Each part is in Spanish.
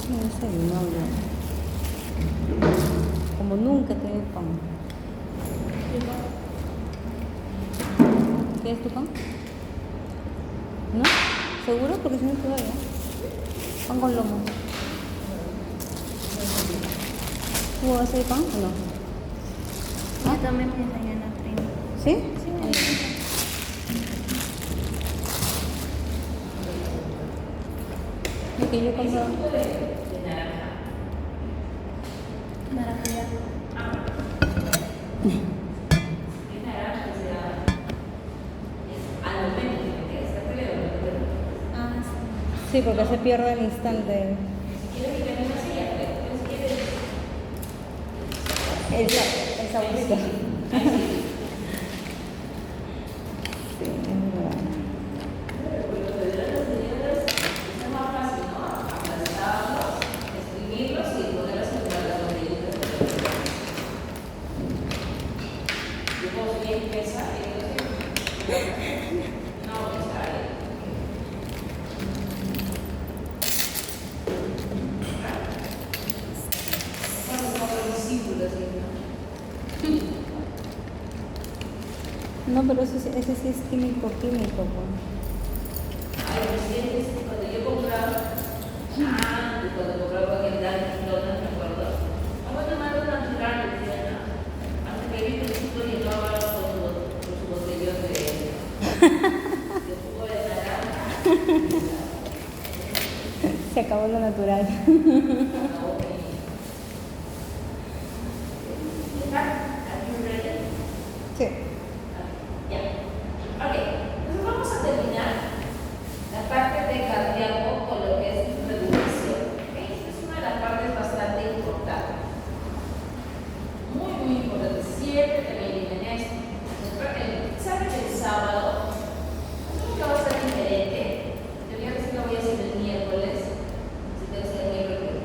No desayunado ya. Como nunca tengo pan. ¿Quieres tu pan? ¿No? ¿Seguro? Porque si no te vaya. Pan con lomo. ¿Tú vas a hacer pan o no? Yo también me desayuno primo. ¿Sí? Sí, me Lo que yo compro. maracuyá. Ah, sí. Sí, porque se pierde al instante. El saborcito. Sí, es verdad. No, pero ese sí es químico, pues. Se acabó lo natural. Sí. Ok, entonces vamos a terminar la parte de cardíaco con lo que es reducción. ¿Okay? Esta es una de las partes bastante importantes. Muy importante. Siempre también vienen esto. El examen del sábado, eso que va a ser diferente. Yo voy a decir que voy a hacer el miércoles. Si tengo que ser el miércoles,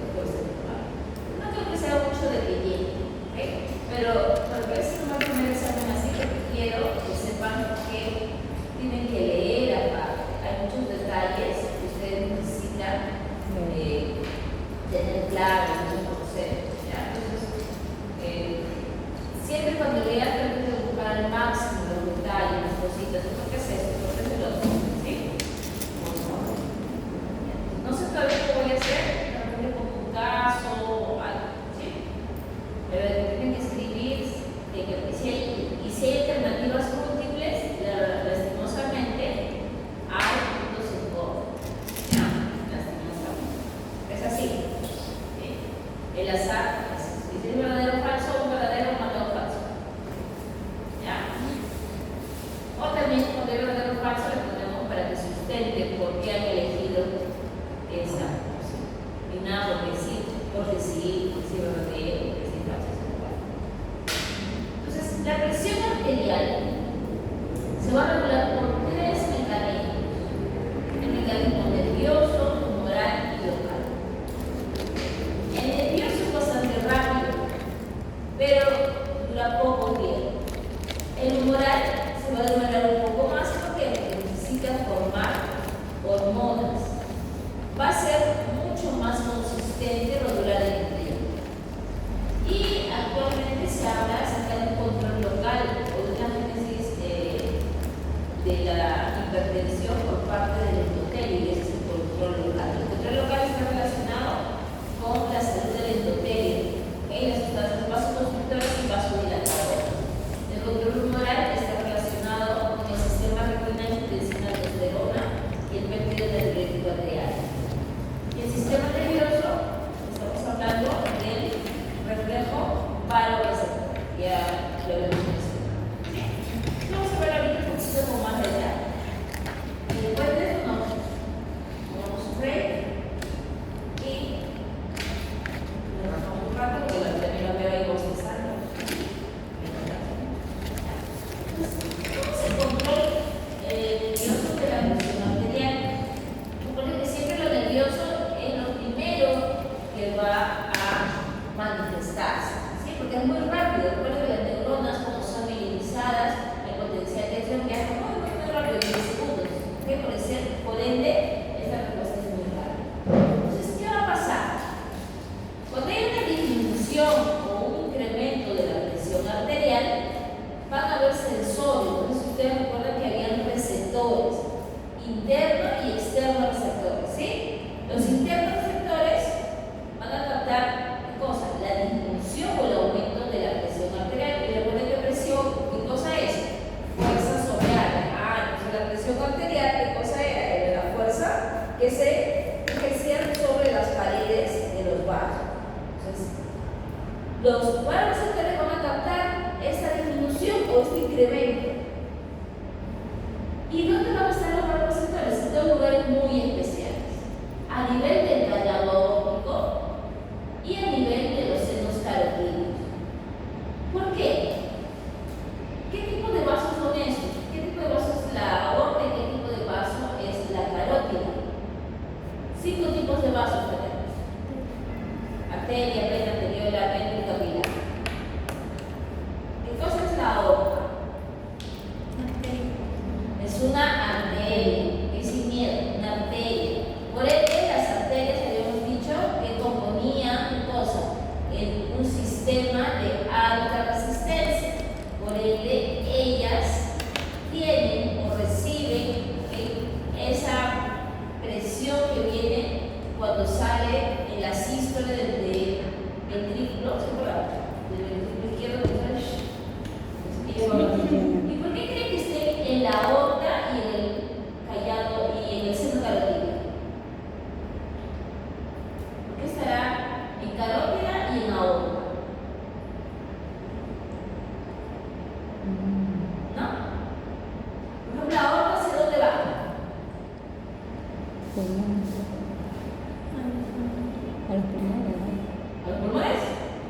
ejercer sobre las paredes de los vasos. Entonces, los vasoreceptores van a captar esta disminución o este incremento. ¿Y dónde van a estar los vasoreceptores? En dos lugares muy especiales. A nivel del callado óptico y a nivel de los senos carotídeos. ¿Por qué? ¿Qué tipo de vasos son estos? ¿Qué tipo de vaso es la aorta y qué tipo de vaso es la carótida? 5 tipos de vasos tenemos. Arteria, vena, arteriola, vena y capilar. ¿Qué cosa es la aorta? Es una arteria, es sin miedo, una arteria. Por ende, las arterias habíamos dicho que componían ¿qué cosa? Un sistema de alta resistencia. Por ende, ellas tienen o reciben esa presión que viene cuando sale en la sístole del ventrículo, ¿se acuerdan? Del ventrículo izquierdo. ¿Y por qué creen que esté en la aorta y en el callado y en el seno carotídeo? ¿Por qué estará en carótida y en aorta? ¿No? Por ejemplo, la aorta ¿hacia dónde va? Pulmones. A los pulmones, ¿no? ¿A los pulmones?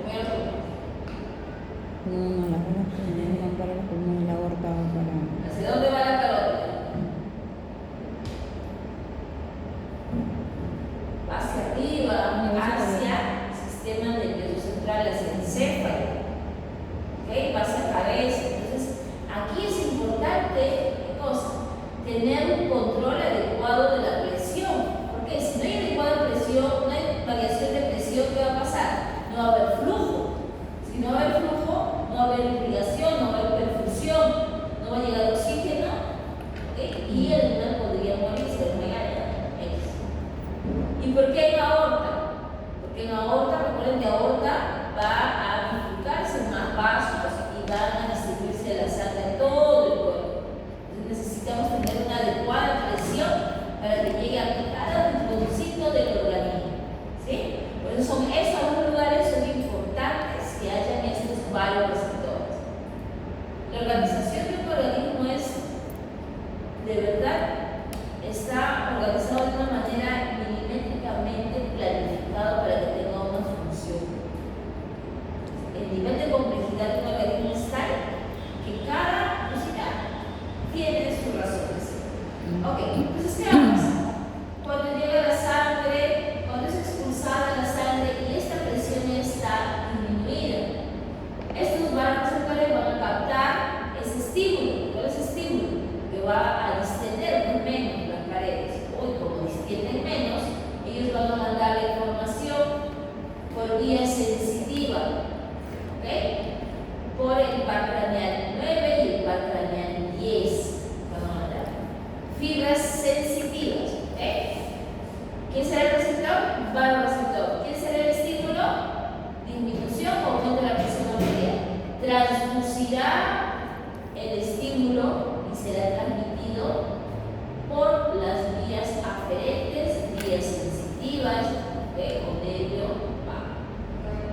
¿O a los pulmones? No, las venas pulmones van para los pulmones, la aorta va para... ¿Hacia dónde va la carótida? Hacia arriba, hacia el sistema nervioso central, hacia el encéfalo. ¿Ok? Va hacia la cabeza. Entonces, aquí es importante, ¿qué cosa? Tener un control adecuado de la presión. Porque si no hay adecuada presión, no hay variación de presión, ¿qué va a pasar? No va a haber flujo. Si no va a haber flujo, no va a haber irrigación, no va a haber perfusión, no va a llegar oxígeno, ¿okay? Y el animal podría morirse de ¿Y por qué en aorta? Porque en aorta, recuerden que aorta va a bifurcarse más vasos y van a distribuirse la sangre a todo el cuerpo. Entonces necesitamos tener una adecuada presión para que llegue a cada rinconcito del organismo. ¿Sí? Por eso esos dos lugares son importantes que hayan estos vasoreceptores. La organización de un organismo es, de verdad, está organizado de una manera milimétricamente planificada para que tenga una función. El nivel de complejidad de un organismo es tal que cada cosita tiene sus razones. Ok, entonces, ¿qué pasa? Cuando llega la sangre, cuando es expulsada la sangre y esta presión está disminuida, estos vasoreceptores van a captar ese estímulo. ¿Cuál es ese estímulo? Que va a distender menos las paredes. Hoy, como distienden menos, ellos van a mandar la información por vía sensitiva, ¿ok? Por el par craneal 9 y el par craneal 10. Van a mandar fibras sensitivas, ¿ok? ¿Quién será el receptor? Vasoreceptor. ¿Quién será el estímulo? Disminución o aumento de la presión arterial. Transducirá el estímulo y será transmitido por las vías aferentes, vías sensitivas, o nervio vago.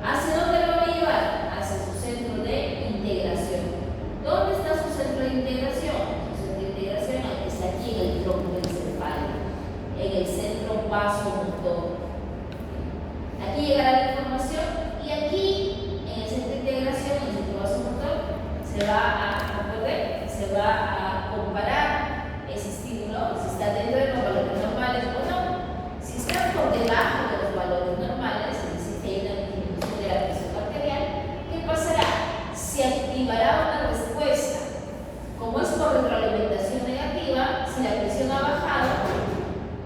¿Hacia dónde lo va a llevar? Hacia su centro de integración. ¿Dónde está su centro de integración? Su centro de integración está aquí en el tronco encefálico, en el centro vasomotor. Aquí llegará la información y aquí, en el centro de integración, en el centro vasomotor, se va a comparar ese estímulo, si está dentro de los valores normales o no. Si está por debajo de los valores normales, es decir, que hay una disminución de la presión arterial, ¿qué pasará? Se activará una respuesta. Como es por retroalimentación negativa, si la presión ha bajado,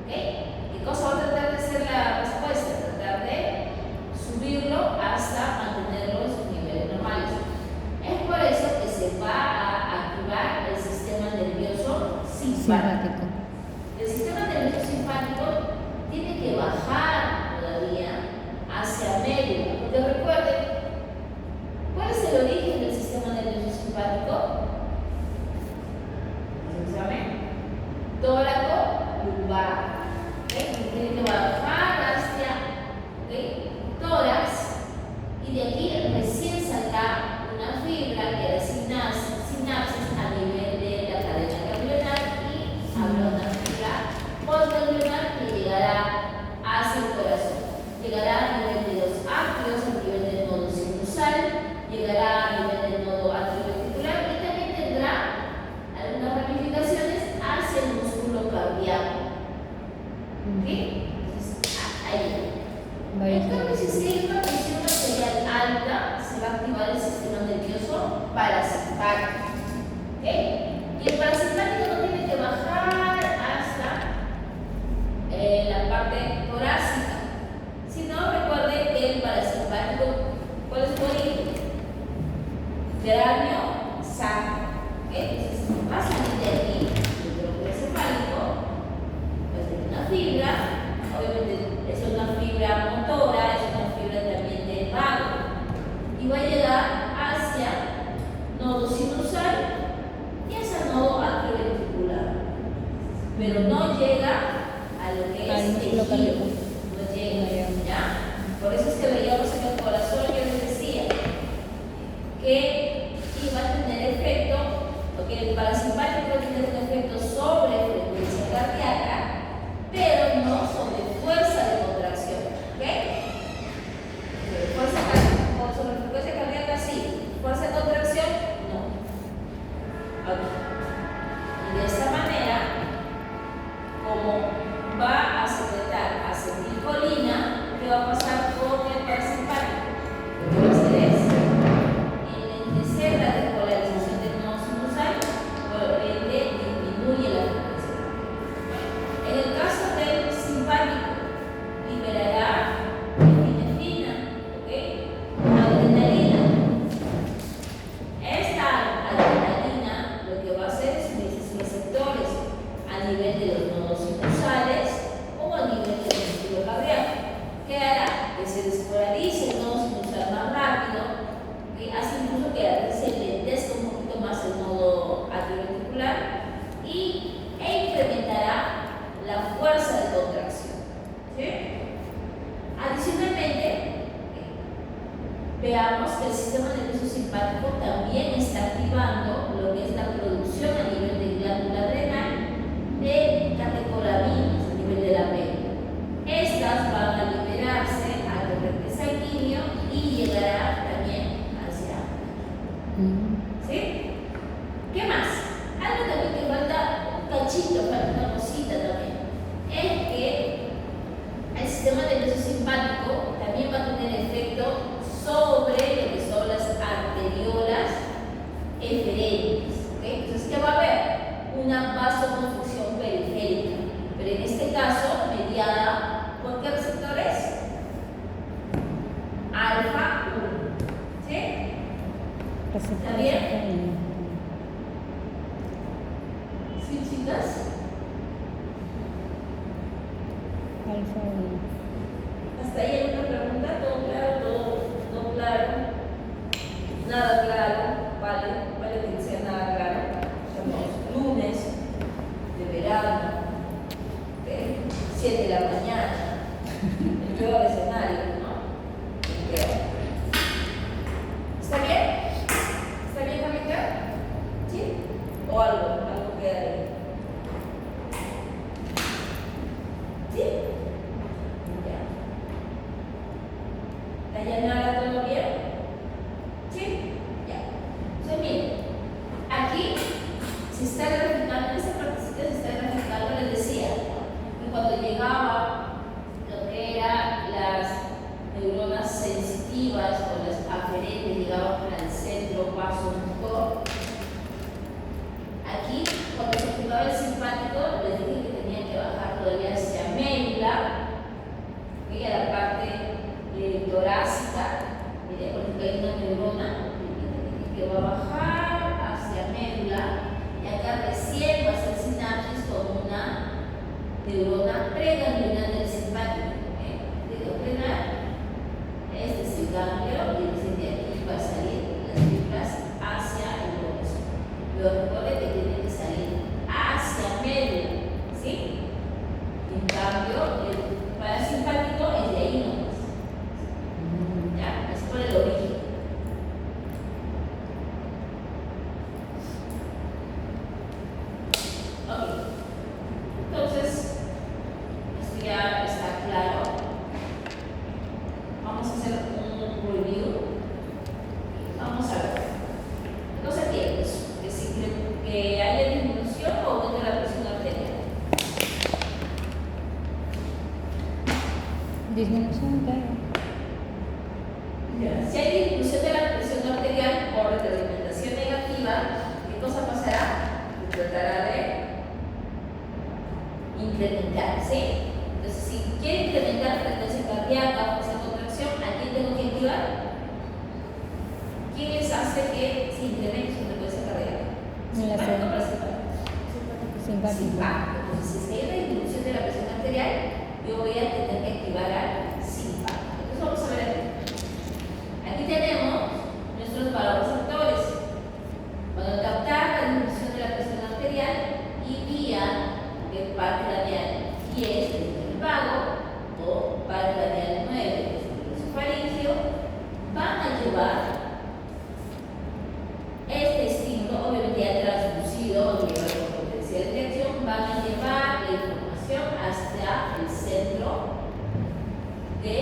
¿qué cosa va a tratar de hacer la respuesta? Tratar de subirlo hasta mantenerlo en sus niveles normales. Es por eso que se va a activar el sistema nervioso ¿Sí? Entonces, ahí. Vaya Entonces, si sigue una presión arterial alta, se va a activar el sistema nervioso parasimpático. ¿Ok? Y el parasimpático no tiene que bajar hasta la parte torácica, sino recuerde que el parasimpático, ¿cuál es su origen? Cráneo sacro. ¿Ok? Entonces, va a salir de aquí, del tronco encefálico, pues de una fibra, obviamente es una fibra motora, es una fibra también del vago, y va a llegar hacia nodo sinusal y hacia nodo atrioventricular, pero no llega a lo que Al es músculo el cardíaco. giro, no llega, ¿ya? Por eso es que veíamos en el corazón, yo les decía que iba a tener efecto, porque el parasimpático tiene un efecto sobre frecuencia cardíaca, pero no sobre fuerza de contracción, ¿ok? Sobre frecuencia cardíaca sí, fuerza de contracción no. Ok. Y de esta manera, como va a secretar acetilcolina, ¿qué va a pasar con el parasimpático? Lo que va a hacer es enlentecer la despolarización del nodo sinusal, por ende disminuye la frecuencia cardíaca. En el caso del simpático, liberará epinefrina, ¿ok? Adrenalina. Esta adrenalina lo que va a hacer es unir sus receptores a nivel de los nodos sinusales o a nivel del músculo cardíaco. ¿Qué hará? Que se despolarice el nodo sinusal más rápido, ¿okay? Hace incluso que a veces se lentezca un poquito más el nodo atrioventricular e incrementará la fuerza de contracción. ¿Sí? Adicionalmente, veamos que el sistema nervioso simpático también está activando lo que es la producción a nivel de glándula adrenal de catecolaminas a nivel de la médula. Estas van a liberarse al torrente sanguíneo y llegará también hacia ¿sí? ¿Qué más? Algo también que falta, un cachito, falta una cosita también, es que el sistema nervioso simpático también va a tener efecto sobre lo que son las arteriolas eferentes. ¿Okay? Entonces, ¿qué va a haber? Una vasoconstricción periférica, pero en este caso mediada por qué receptores? Alfa 1. ¿Sí? ¿Está bien? ¿Sí, chicas? Alfa 1. ¿Hasta ahí hay una pregunta? ¿Todo claro? ¿Todo no claro? Nada claro, vale que sea nada claro. Estamos lunes de verano, 7 de la mañana, el peor escenario, ¿no? El peor. ¿Está bien? ¿Está bien, Jamaica? ¿Sí? ¿O algo queda ahí? ¿Sí? ¿Dayanara todo bien? ¿Sí? Ya. Entonces, miren, aquí se está graficando, en esta partecita se está graficando, les decía, que cuando llegaba lo que eran las neuronas sensitivas o las aferentes, llegaban al centro vasomotor. Aquí, cuando se activaba el simpático, les dije que tenía que bajar todavía hacia médula, y a la parte torácica, mire, porque hay una neurona que va a bajar hacia médula y acá recién va a hacer sinapsis con una neurona preganglional del simpático. Preganglional, este es el ganglio y desde aquí va a salir las fibras hacia el hueso. Pero recuerde que tiene que salir hacia médula, ¿sí? En cambio, el parasimpático es de ahí nomás. ¿Ya? Es por el origen. Ok. Entonces, esto ya Disminución, claro. Ya. Si hay disminución de la presión arterial por retroalimentación negativa, ¿qué cosa pasará? Se tratará de incrementar, ¿sí? Entonces, si quiero incrementar la frecuencia cardíaca, fuerza de contracción, ¿a quién tengo que activar? ¿Quién les hace que se incremente su frecuencia cardíaca? La ¿Simpático o parasimpático? simpático. Simpático. Entonces, si hay una disminución de la presión arterial, yo voy a tener que activar al simpático. Entonces, vamos a ver aquí. Aquí tenemos nuestros vasoreceptores. Van a captar la disminución de la presión arterial y vía el par craneal 10 desde el vago o par craneal 9 desde el esofaringeo, van a llevar este estímulo, obviamente ya transducido, o llevar con potencial de acción, van a llevar la información hasta el centro de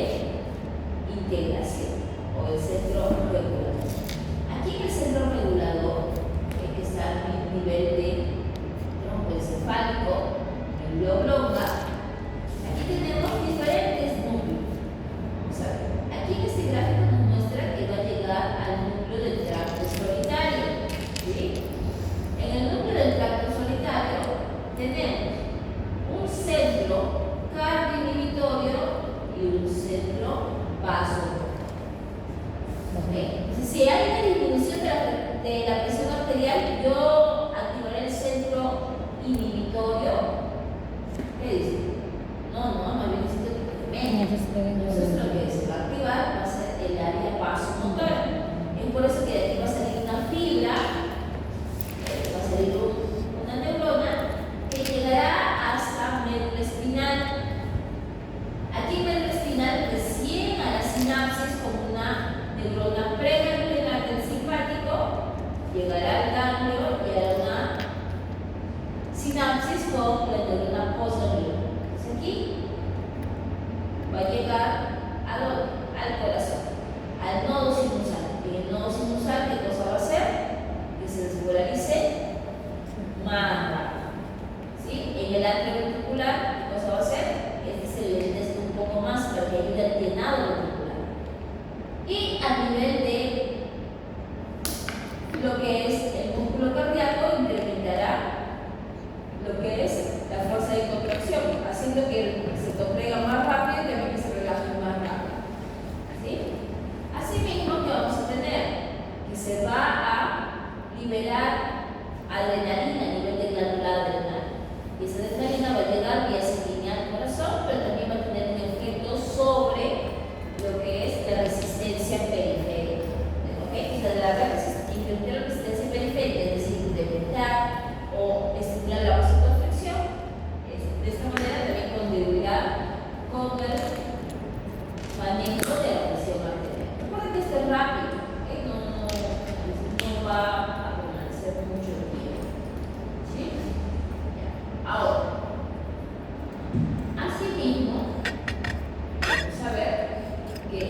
integración o el centro regulador. Aquí en el centro regulador, que está a nivel de tronco encefálico, el oblonga, aquí tenemos diferentes núcleos. Vamos a ver. Aquí en este gráfico nos muestra que va a llegar al núcleo del tracto solitario. ¿Sí? En el núcleo del tracto solitario tenemos un centro cardioinhibitorio y un centro vasomotor. Entonces, si hay una disminución de la presión arterial, yo activaré el centro inhibitorio. ¿Qué dice? No necesito que incremente. Entonces, lo que se va a activar va a ser el área vasomotora. Es por eso que de aquí va a salir una fibra, va a salir una neurona que llegará hasta médula espinal. Aquí en médula espinal recién a la sinapsis con una neurona preganglionar del simpático, llegará al ganglio y hará una sinapsis con la neurona postganglionar. Entonces aquí va a llegar al corazón, al nodo sinusal. Y el nodo sinusal, ¿qué cosa va a hacer? Que se despolarice más rápido. ¿Sí? En el atrio ventricular, ¿qué cosa va a hacer? Este se lentece un poco más para que ayude al llenado ventricular. Y a nivel de lo que es el músculo cardíaco, incrementará lo que es la fuerza de contracción, haciendo que se contraiga más rápido y también que se relaje más rápido. ¿Sí? Asimismo, ¿qué vamos a tener? Que se va a liberar adrenalina a nivel de glándula adrenal. Y esa adrenalina va a llegar vía sanguínea al corazón, pero también va a tener un efecto sobre lo que es la resistencia periférica. ¿Ok? Incrementar la resistencia periférica, es decir, incrementar o estimular la vasoconstricción, de esta manera también contribuirá con el manejo de la presión arterial. Recuerden que esto es rápido, ¿okay? No va a permanecer mucho tiempo. ¿Sí? Ya. Ahora, asimismo, vamos a ver que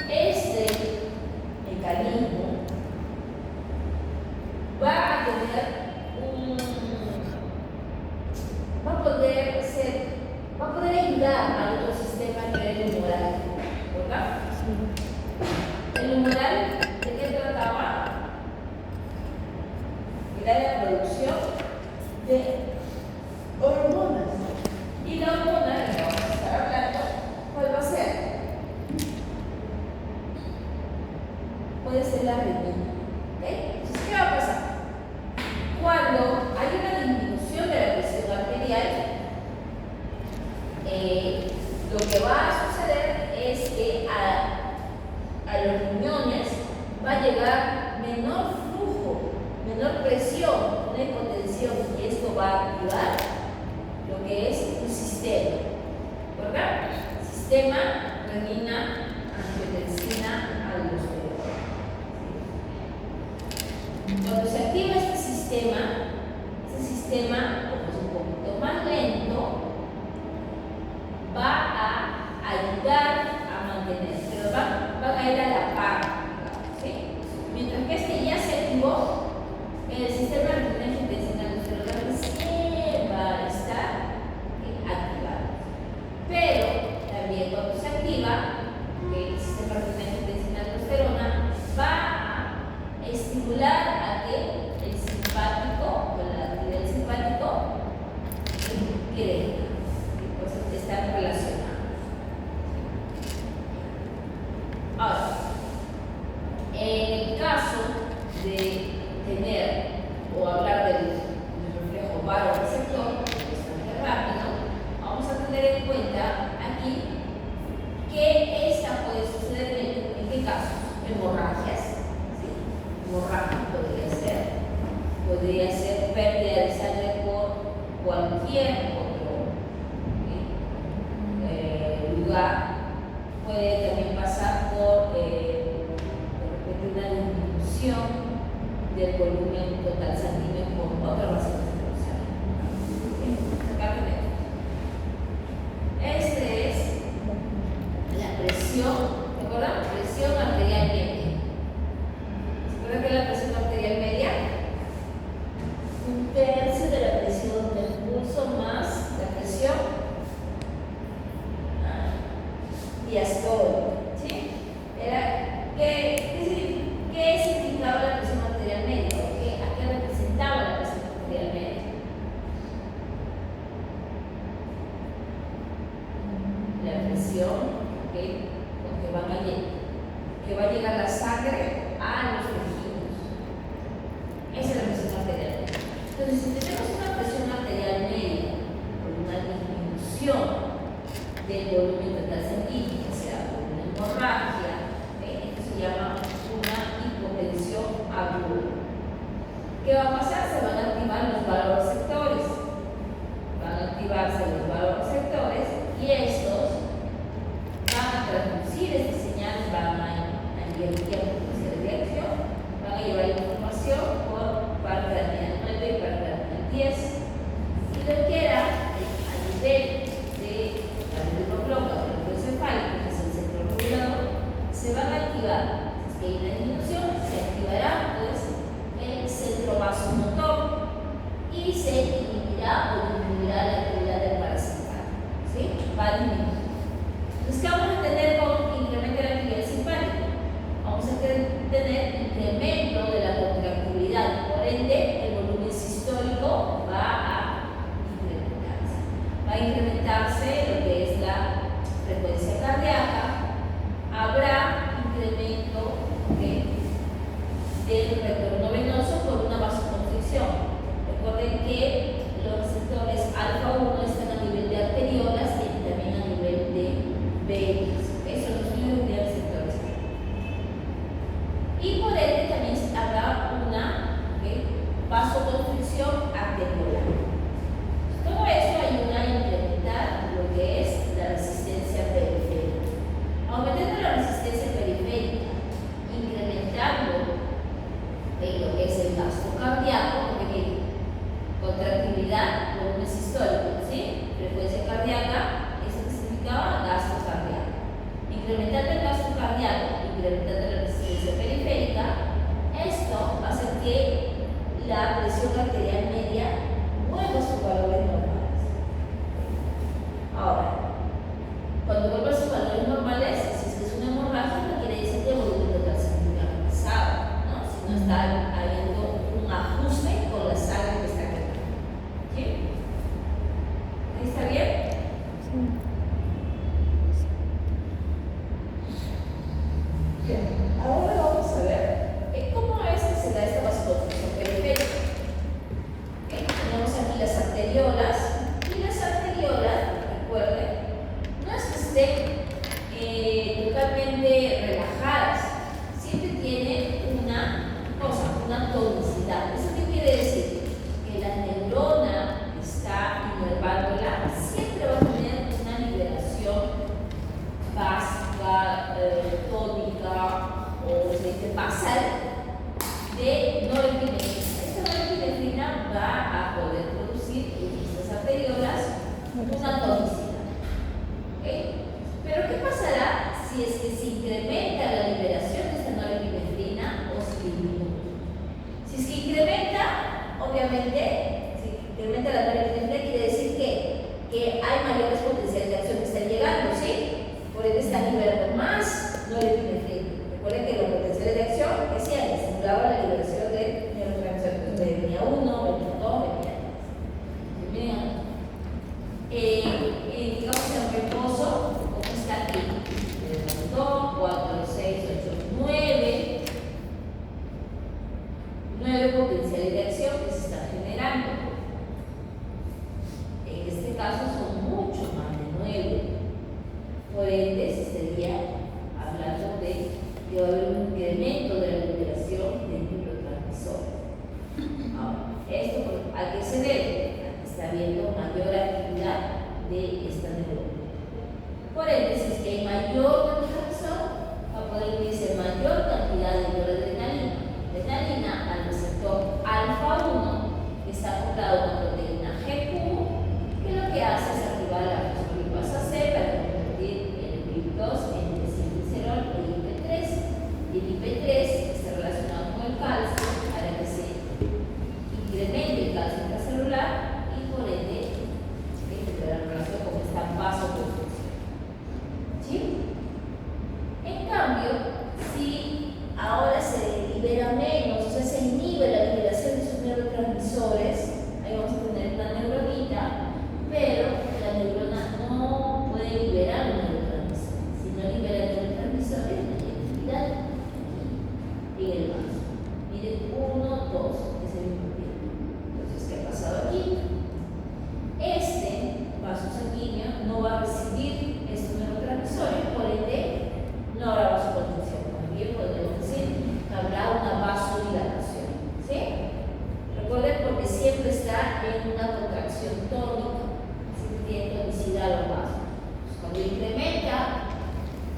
este mecanismo va a tener va a poder ayudar al otro sistema a nivel humoral, ¿verdad? Sí. El humoral, ¿de qué trataba? Era la producción de hormonas. Y la hormona, que vamos a estar hablando, ¿cuál va a ser? Puede ser la renina. ¿Ok? Entonces, ¿qué va a pasar? Cuando hay una disminución de la presión arterial, lo que va a suceder es que a los riñones va a llegar menor flujo, menor presión, una hipotensión, y esto va a activar lo que es un sistema, ¿verdad? Sistema renina, angiotensina, aldosterona. Cuando se activa este sistema, como es un poquito más lento, va a ayudar a mantener, pero van a ir a la par, ¿sí? Mientras que este ya se activó, el sistema renina angiotensina aldosterona recién va a estar activado. Pero también cuando se activa hipotética puede también pasar por de repente una disminución del volumen total sanguíneo con otra razón arterial. Este es la presión, ¿te acuerdan? Presión arterial media. ¿Se acuerdan que es la presión arterial media? Un tercio de la presión del pulso más la presión diastólica, ¿sí? ¿Qué significaba la presión arterial media? ¿A qué representaba la presión arterial media? La presión que va a llegar la sangre a los tejidos. Esa es la presión arterial media. Entonces, si tenemos una presión arterial media con una disminución del volumen total sanguíneo, que sea una hemorragia, esto se llama una hipotensión aguda. ¿Qué va a pasar? Se van a activar los vasoreceptores. Van a activarse los vasoreceptores y estos van a transducir esta señal, van a enviar potenciales de acción, van a llevar información por parte de la vía 9 y parte de la vía 10. Y lo que era a nivel de encefálico, que es el centro regulador, se van a activar. Si hay una disminución, se activará pues el centro vasomotor y se inhibirá o disminuirá la actividad del parasimpático. ¿Sí? Va a disminuir. Entonces, ¿qué vamos a tener con incremento de la actividad simpática? Vamos a tener incremento de la contractibilidad, por ende, el volumen sistólico va a incrementarse. Va a incrementarse lo que es la frecuencia cardíaca, habrá incremento del retorno venoso por una vasoconstricción. Recuerden que los receptores alfa 1 están a nivel de arteriolas y también a nivel de venas. Esos son los únicos receptores. Y por ende también habrá una vasoconstricción arteriolar. Todo esto ayuda a incrementar lo que es la resistencia periférica. Aumentando la resistencia periférica, incrementando lo que es el gasto cardíaco, porque contractibilidad, volumen sistólico, ¿sí? Frecuencia cardíaca, eso que significaba gasto cardíaco. Incrementando el gasto cardíaco, incrementando la resistencia periférica, esto va a hacer que la presión arterial media mueva sus valores normales. Ahora, cuando vuelva a sus valores normales, si es que es una hemorragia, no quiere decir que el volumen total sanguíneo ha pasado, ¿no? Si no está habiendo un ajuste con la sangre que está quedando. ¿Sí? ¿Ahí está bien? Sí. Bien. Ahora vamos a ver cómo es que se da esta vasoconstricción periférica. Tenemos aquí las arteriolas, y las arteriolas, recuerden, no es que estén totalmente relajadas, siempre tienen una tonicidad. ¿Eso qué quiere decir? Que la neurona que está inervándola siempre va a tener una liberación básica, tónica o basal de norepinefrina. Esta norepinefrina va a poder producir en estas arteriolas una tonicidad. ¿Okay? Pero ¿qué pasará si es que se incrementa la liberación de esta norepinefrina o se disminuye? Si es que incrementa, obviamente, si incrementa la norepinefrina quiere decir que hay mayores potenciales de acción que están llegando, ¿sí? Por ende están liberando más norepinefrina. Recuerden que los potenciales de acción que hacían estimulaban la liberación de neurotransmisores de venía 1, venía 2, venía 3. Digamos en reposo, ¿cómo está aquí? 2, 4, 6, 8, 9. 9 potenciales de acción que se están generando. En este caso son mucho más de 9. Por ende, se estaría hablando de que va a haber un incremento de la liberación de neurotransmisores. Ahora, ¿esto a qué se debe? A que está habiendo mayor actividad de esta neurona. Por ende, si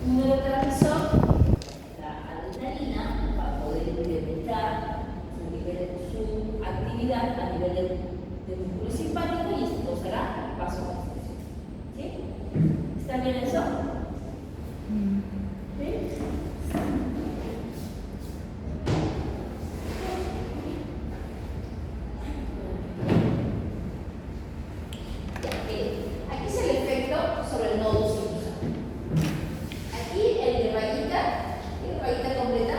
Un neurotransmisor, la adrenalina, para poder incrementar su actividad a nivel del músculo simpático y esto será vasoconstricción. ¿Sí? ¿Está bien eso? ¿Sí? Aquí es el efecto sobre el nodo sinusal. Aquí el de rayita, ¿tiene rayita completa?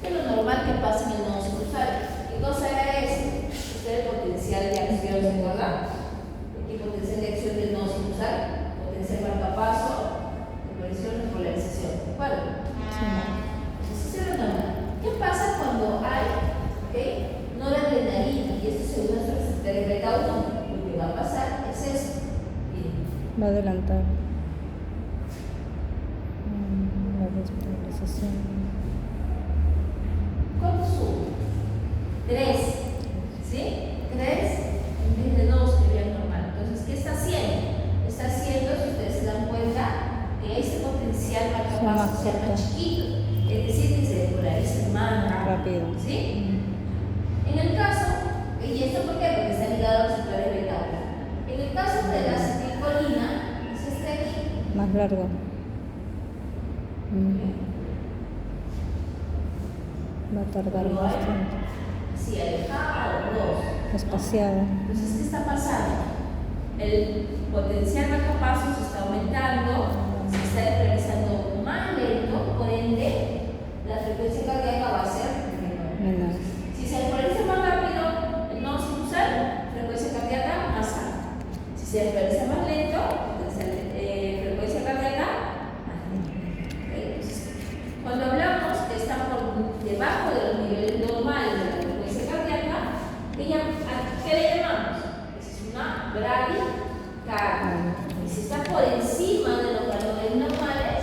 Es lo normal que pase en el nodo sinusal. ¿Qué cosa era eso? Este es el potencial de acción, ¿se acuerdan? Aquí potencial de acción del nodo sinusal, potencial marcapaso, conversión y polarización. ¿De acuerdo? Eso es lo normal. ¿Qué pasa cuando hay noradrenalina? Y esto según nuestro receptor beta 1, lo que va a pasar es esto. Miren. Va a adelantar. La despolarización. ¿Cuánto sube? 3. ¿Sí? 3 en vez de 2 que sería normal. Entonces, ¿qué está haciendo? Está haciendo, si ustedes se dan cuenta, que este potencial marcapaso sea más chiquito. Es decir, que se despolarice más rápido. ¿Sí? En el caso, ¿y esto por qué? Porque está ligado a los receptores beta 1. En el caso de la acetilcolina, es este aquí. Más largo. Va a tardar bastante. Sí, alejado, 2. Espaciado. Entonces, ¿qué está pasando? El potencial marcapaso se está aumentando, se está realizando más lento, por ende, la frecuencia cardíaca va a ser menor. Si se realiza más rápido, el nodo sinusal, frecuencia cardíaca más alta. Si se realiza más lento, frecuencia cardíaca más lenta. Entonces, cuando hablamos que está por debajo de los niveles normales de la frecuencia cardíaca, ¿qué le llamamos? Es una bradicardia. Y si está por encima de los valores normales,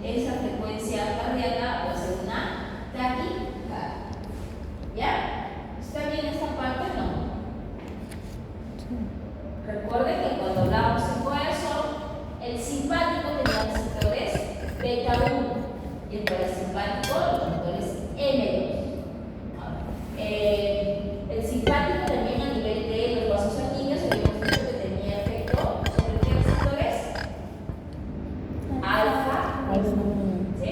esa frecuencia cardíaca va a ser una taquicardia. ¿Ya? ¿Está bien esta parte o no? Recuerden que cuando hablamos de corazón, el simpático tenía receptores beta 1 y el parasimpático los receptores M2. El simpático también a nivel de los vasos sanguíneos habíamos dicho que tenía efecto sobre qué receptores? Alfa. ¿Sí?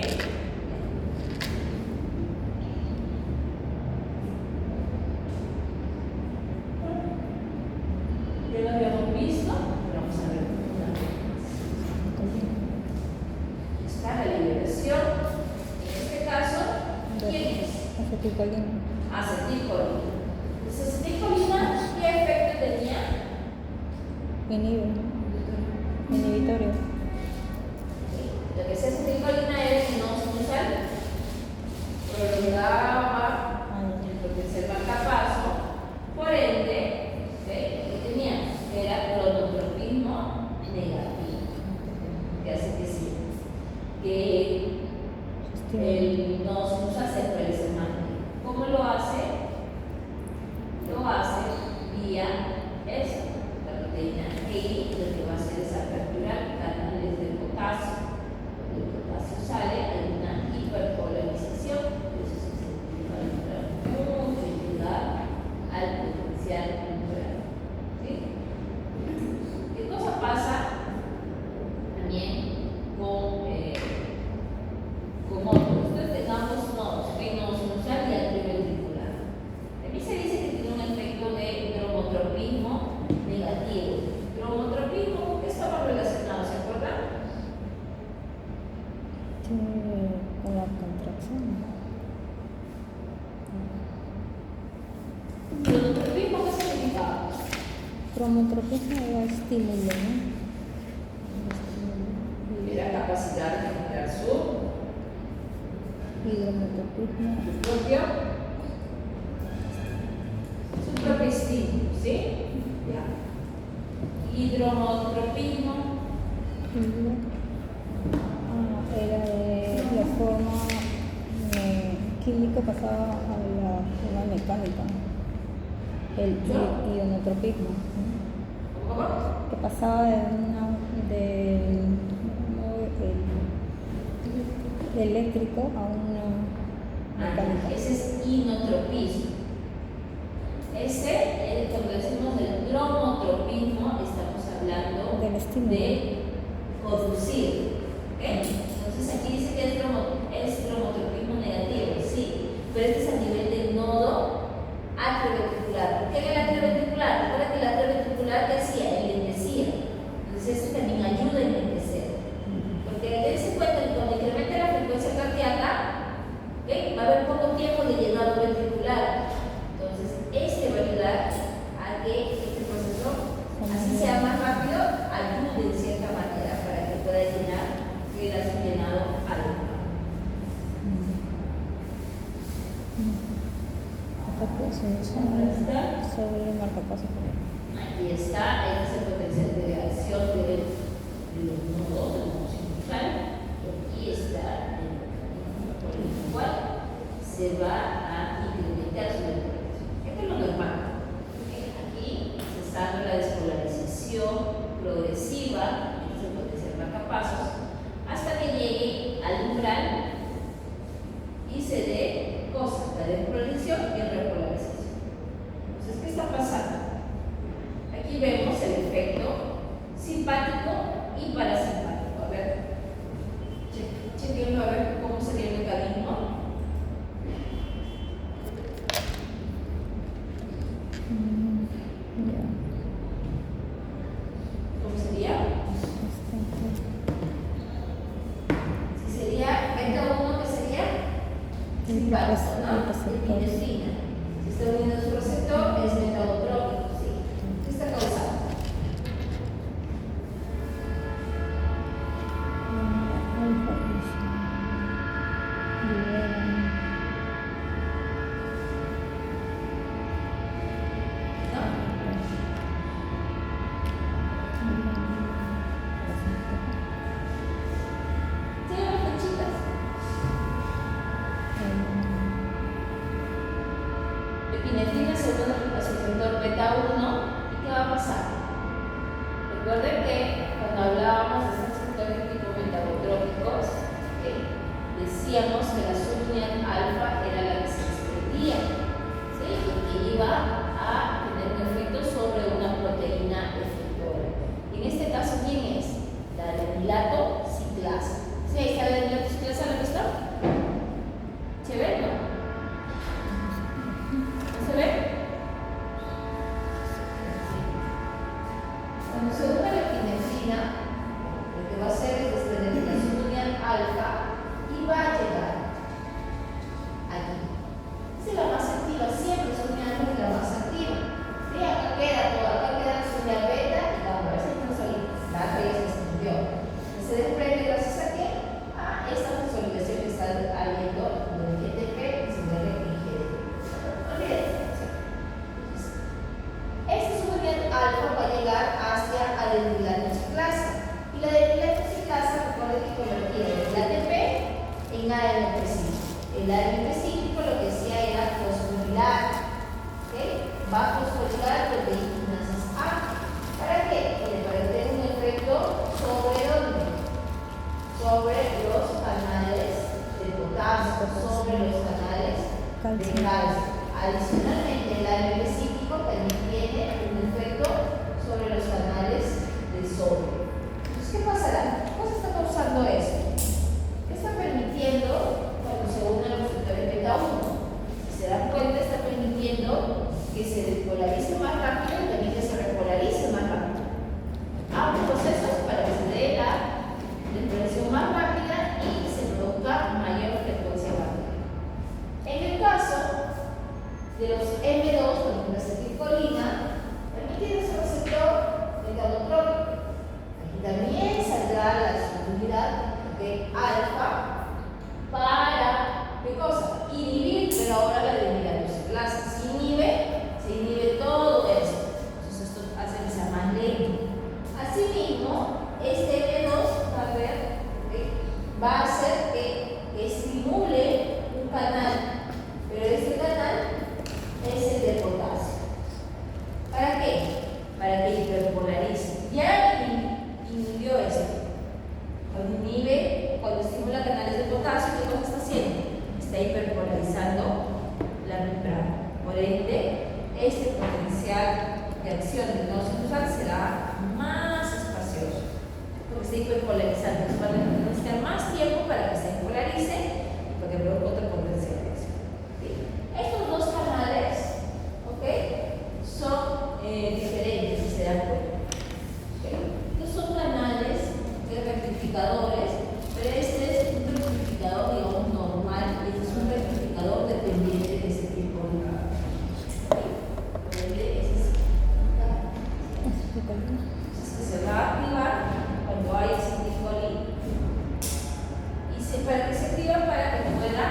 Ya lo habíamos visto, pero vamos a ver una vez más. Está la liberación. En este caso, ¿quién es? Acetilcolina. Acetilcolina. Entonces, acetilcolina, ¿qué efecto tenía? Inhibitorio. Lo que hacía acetilcolina era que no sinusal prolongaba el potencial marcapaso, por ende, lo que tenía era cronotropismo negativo, que hace que sí, que el no sinusal se realice más. ¿Cómo lo hace? Lo hace vía eso, la proteína G, lo que va a hacer es aperturar canales de potasio. Cuando el potasio sale, hay una hiperpolarización, eso se va a entrar mucho y ayudar al potencial neural. ¿Sí? ¿Qué cosa pasa también con otros? Entonces tengamos nodos, nodo sinusal y atrioventricular. Aquí se dice que tiene un efecto de cromotropismo negativo. Cromotropismo, ¿con qué estaba relacionado? ¿Se acuerdan? Con la contracción. Cromotropismo, ¿qué significaba? Cromotropismo era estímulo, ¿no? Era capacidad de generar su Hidromotropismo. propio estímulo, ¿sí? Ya. Hidromotropismo. Era de la forma química pasada a la forma mecánica. El ionotropismo. ¿Cómo ¿Cómo? Que pasaba de eléctrico a una mecánica. Ese es inotropismo. Ese, cuando decimos del cromotropismo, estamos hablando Del estímulo. de conducir. ¿Ok? Entonces aquí dice que es cromotropismo negativo, sí, pero este es a nivel del nodo atrioventricular. ¿Por qué en el atrioventricular? Recuerda que el atrioventricular ¿qué hacía? Enlentecía. Entonces eso también ayuda a enlentecer. Porque dense cuenta que cuando incrementa la frecuencia cardíaca, ¿okay? Va a haber poco tiempo de llenado ventricular. Entonces, este va a ayudar a que este proceso, así sea más rápido, ayude de cierta manera para que pueda llenar y dar su llenado algo. Sobre el marcapasos. Aquí está, este es el potencial de reacción de los nodos del nodo sinusal. Aquí está el mecanismo por el cual se va a incrementar su interpretación. Esto es lo normal. Aquí cesando la despolarización progresiva, este es el potencial marcapasos, hasta que llegue al umbral y se dé cosas, la despolarización y repolarización. Entonces, ¿qué está pasando? Aquí vemos el efecto simpático y parasimpático. A ver, chequenlo a ver cómo sería el mecanismo. ¿Cómo sería? Si sería beta 1, ¿qué sería? Simpático, ¿no? Epinefrina. Si está uniendo su receptor, es metadotrópico, ¿sí? ¿Qué está causando? ¿No? Tiene las flechitas. Epinefrina se une a su receptor beta 1 y ¿qué va a pasar? Recuerden que cuando hablábamos de estos receptores tipo metabotrópicos, decíamos que la subunidad alfa era la que se desprendía, ¿sí? Y que iba a tener un efecto sobre una proteína efectora. Y en este caso, ¿quién es? La adenilato ciclasa. ¿Sí? Ahí está la adenilato ciclasa, ¿la que está? ¿Se ve? ¿No? ¿No se ve? Cuando se une la epinefrina, lo que va a hacer es desprender la subunidad alfa y va a llegar aquí. Esa es la más activa, siempre son alfa es la más activa. ¿Sí? Acá queda todo, acá queda la subunidad beta y gamma. Esa no salió, la otra ya se extinguió. Se desprende gracias a qué? A esta consolidación que está habiendo del GTP y se vuelve en GTP. Olvídate. Esta subunidad alfa va a llegar hacia adenilato ciclasa. Y la adenilato ciclasa, recuerden que convertía el ATP en ADN cíclico. El ADN cíclico lo que hacía era fosforilar. ¿Okay? Va a fosforilar proteínas A. ¿Para qué? Para tener un efecto sobre dónde? Sobre los canales de potasio, sobre los canales de calcio. Adicionalmente, el ADN cíclico también tiene un efecto sobre los canales de sodio. Entonces, ¿qué pasará? ¿Cómo se está causando esto? ¿Qué está permitiendo cuando se unen los receptores beta 1? Si se dan cuenta, está permitiendo que se despolarice más rápido y también que se repolarice más rápido. Ambos procesos para que se dé la despolarización más rápida y se produzca mayor frecuencia cardíaca. En el caso de los M2, por ejemplo, acetilcolina, permiten esos está hiperpolarizando la membrana. Por ende, este potencial de acción del nodo sinusal será más espacioso, porque está hiperpolarizando. Entonces, va a necesitar más tiempo para que se polarice y para que produzca otro potencial de acción. ¿Sí? Estos dos canales, ¿ok?, son diferentes, si se dan cuenta. Estos son canales de rectificadores, pero este es un rectificador, digamos, normal, y este es un rectificador dependiente de ese tipo de canal. Se va a activar cuando hay ese tipo de y para que se activa para que pueda,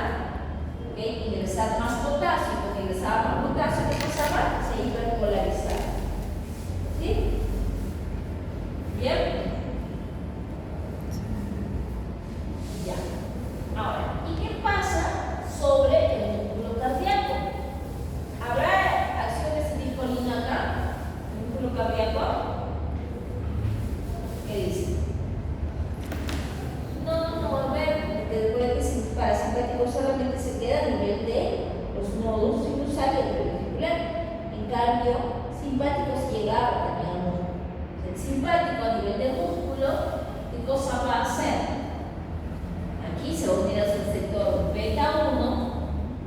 ¿okay?, ingresar más potasio, porque ingresaba más potasio, ¿qué pasaba? Se hiperpolarizaba. ¿Sí? ¿Bien? Ya. Ahora, ¿y qué pasa sobre el músculo cardíaco? ¿Habrá acción de acetilcolina acá? ¿El músculo cardíaco? ¿Qué dice? No va a haber, porque recuerden que el parasimpático solamente se queda a nivel de los nodos sinusal y ventricular. En cambio, simpático sí llegaba también al músculo. El simpático a nivel de músculo, ¿qué cosa va a hacer? Aquí se va a unir al receptor beta 1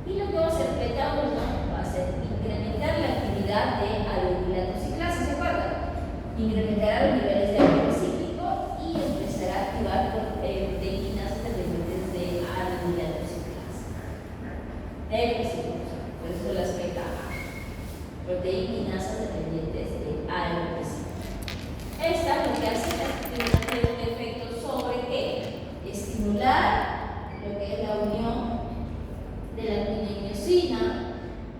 y lo que va a hacer beta 1 va a ser incrementar la actividad de alveolato-ciclasa, ¿se acuerdan? Incrementará los niveles de ácido cíclico y empezará a activar proteínas dependientes de alveolato-ciclasa. Por eso las beta A. Proteínas dependientes de alveolato-ciclasa. Esta lo que hace es tener un efecto sobre qué? Estimular lo que es la unión de la alquina-miosina,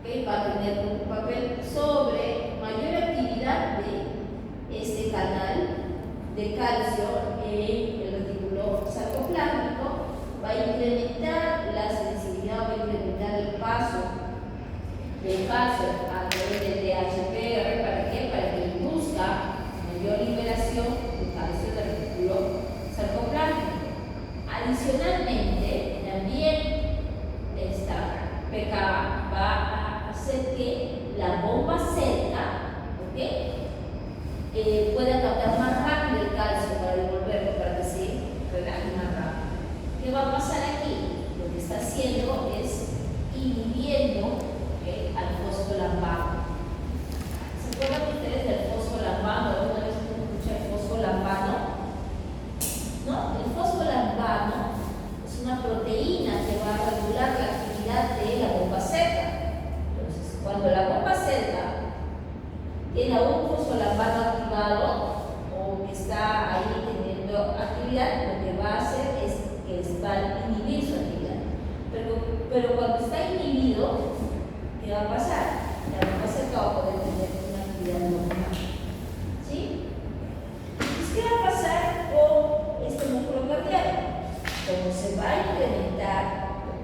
que va a tener un papel sobre mayor actividad de este canal de calcio en el retículo sarcoplásmico, va a incrementar la sensibilidad, va a incrementar el paso del calcio a través del DHPR. ¿Para qué? Para que induzca mayor liberación de calcio del retículo sarcoplásmico. Adicionalmente, también esta PKA va a hacer que la bomba cerca, ¿okay?, pueda captar más rápido el calcio para devolverlo, para que se relaje más rápido. ¿Qué va a pasar aquí? Lo que está haciendo es inhibiendo, ¿okay?, al fosfolambano. ¿Se acuerdan ustedes del fosfolambano? ¿Alguna vez escuchan el fosfolambano? ¿No? El fosfolambano es una proteína que va a regular la actividad de la bomba cerca. Entonces, cuando la bomba cerca tiene a un fosfolambano activado o que está ahí teniendo actividad, lo que va a hacer es que va a inhibir su actividad. Pero cuando está inhibido, ¿qué va a pasar? La bomba cerca va a poder tener una actividad normal. ¿Sí? Entonces, ¿qué va a pasar con este músculo cardíaco? Como se va a incrementar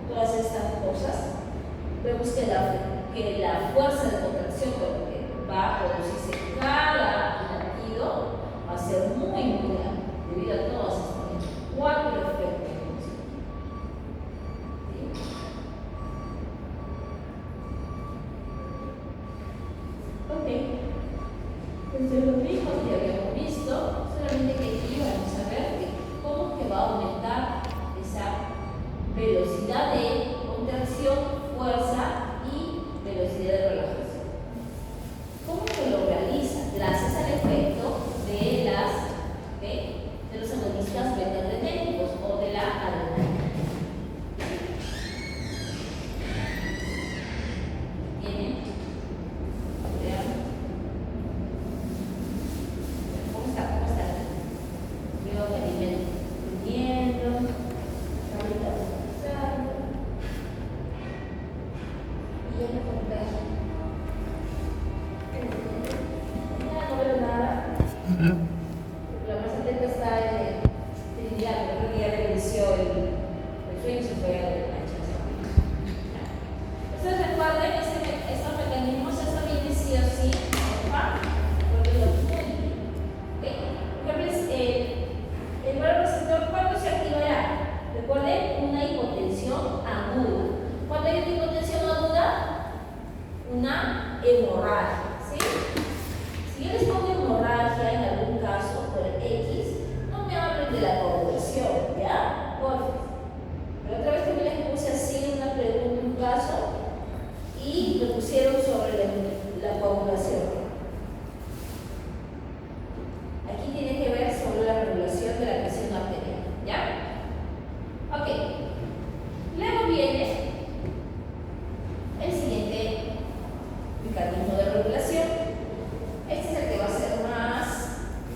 todas estas cosas, vemos que la fuerza de contracción con lo que va a producirse cada latido va a ser muy grande debido a todos estos 4 efectos. ¿Sí? Ok. Entonces lo mismo que habíamos visto, solamente que aquí vamos a ver cómo que va a aumentar esa velocidad de contracción, fuerza y velocidad de relajación. ¿Cómo que lo realiza? Gracias al efecto de los agonistas beta-adrenérgicos o de la adrenalina. ¿Tienen? Vean. ¿Cómo está? Veo que viene durmiendo, ahorita pasando.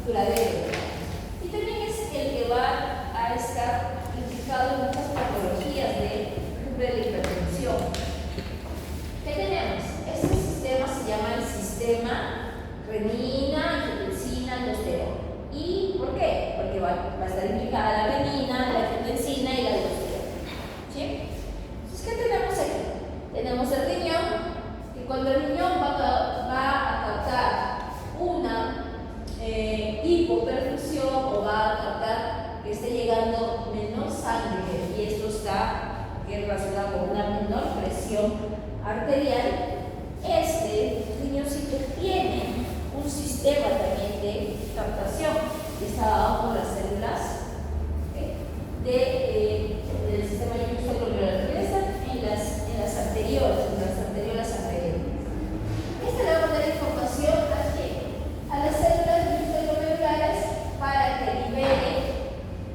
duradero. Y también es el que va a estar implicado en muchas patologías de la hipertensión. ¿Qué tenemos? Este sistema se llama el sistema renina, angiotensina, aldosterona. ¿Y por qué? Porque va a estar implicada la renina, la angiotensina y la aldosterona. ¿Sí? Entonces, ¿qué tenemos aquí? Tenemos el riñón, y cuando el riñón va a captar una hipoperfusión o va a captar que esté llegando menor sangre, y esto está relacionado con una menor presión arterial, este riñoncito tiene un sistema también de captación que está dado por las células del sistema nervioso glomerular, que están en las arteriolas, anteriores. Este le va a dar información a las células glomerares para que libere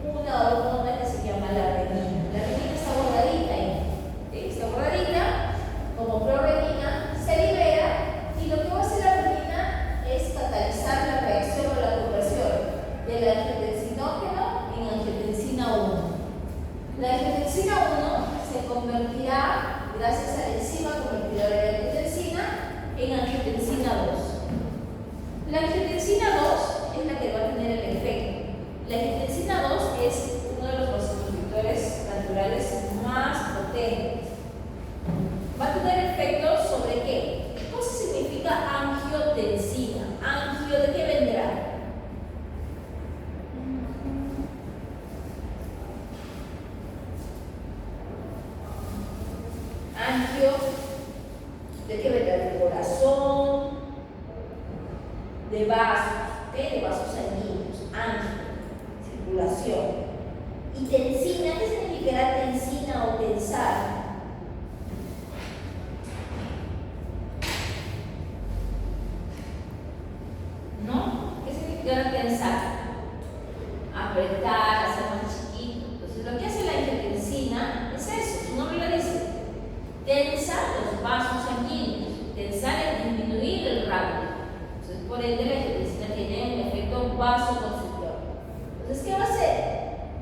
una hormona que se llama la renina. La renina está guardadita ahí. Está guardadita como prorenina, se libera, y lo que va a hacer la renina es catalizar la reacción o la conversión del angiotensinógeno en angiotensina 1. La angiotensina 1 se convertirá, gracias a la enzima convertidora de angiotensina, en angiotensina 2. La angiotensina 2 es la que va a tener el efecto. La angiotensina 2 es uno de los vasoconstrictores naturales más potentes. Va a tener efecto sobre qué. ¿Qué cosa significa angiotensina? ¿Angio de qué vendrá? Angio, ¿de qué vendrá? Del corazón, de vasos, de vasos sanguíneos, angio, circulación. ¿Y tensina? ¿Qué significará tensina o tensar? ¿No? ¿Qué significará tensar? Apretar, hacer más chiquito. Entonces, lo que hace la angiotensina es eso, su nombre lo dice. Tensar los vasos sanguíneos. Tensar es disminuir el radio. Entonces, por ende, la angiotensina tiene un efecto vasoconstrictor. Entonces, ¿qué va a hacer?